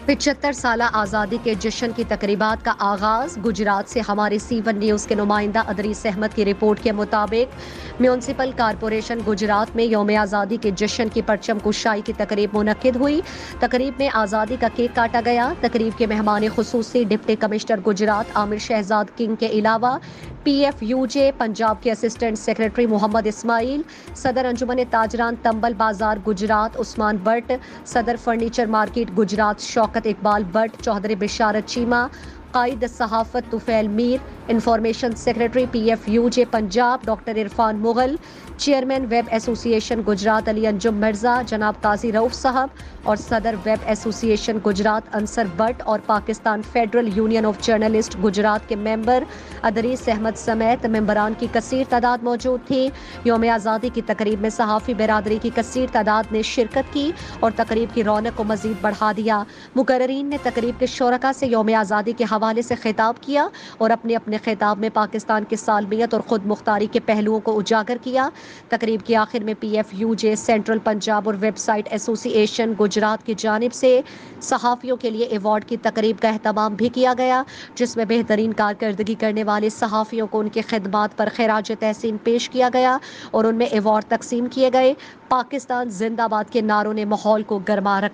75 साला आज़ादी के जश्न की तकरीबात का आगाज़। गुजरात से हमारे C1 न्यूज़ के नुमाइंदा अदरीस अहमद की रिपोर्ट के मुताबिक म्यूनसिपल कॉरपोरेशन गुजरात में यौम आज़ादी के जश्न की परचम कुशाई की तकरीब मुनक्किद हुई। तकरीब में आज़ादी का केक काटा गया। तकरीब के मेहमान खुसूसी deputy commissioner Gujrat Amir Shahzad King के अलावा PFUJ पंजाब के असिस्टेंट सेक्रेटरी मोहम्मद इस्माइल, सदर अंजुमन ताजरान तंबल बाजार गुजरात उस्मान बट, सदर फर्नीचर मार्केट गुजरात शौकत इकबाल बट, चौधरी बिशारत चीमा, कायद सहाफत Tufail Mir, information secretary PFUJ Punjab doctor Irfan Mughal, chairman web association Gujrat Ali Anjum Mirza जनाब काजी रऊफ साहब और सदर वेब एसोसिएशन गुजरात अंसर बट और Pakistan federal union of journalist Gujrat के मेंबर अदरीस अहमद समेत मेंबरान की कसीर तादाद मौजूद थी। यौम आज़ादी की तकरीब में सहाफ़ी बिरादरी की कसीर तादाद ने शिरकत की और तकरीब की रौनक को मज़ीद बढ़ा दिया। मुकर्रीन ने तकरीब के शुरका से यौम आज़ादी के हवाले से खिताब किया और अपने अपने खिताब में पाकिस्तान की सालमियत और खुद मुख्तारी के पहलुओं को उजागर किया। तकरीब के आखिर में PFUJ सेंट्रल पंजाब और वेबसाइट एसोसिएशन गुजरात की जानिब से सहाफ़ियों के लिए अवार्ड की तकरीब का एहतमाम भी किया गया, जिसमें बेहतरीन कारकर्दगी करने वाले सहाफ़ियों को उनके खिदमात पर खिराज तहसीन पेश किया गया और उनमें अवार्ड तकसीम किए गए। पाकिस्तान जिंदाबाद के नारों ने माहौल को गर्मा रखा।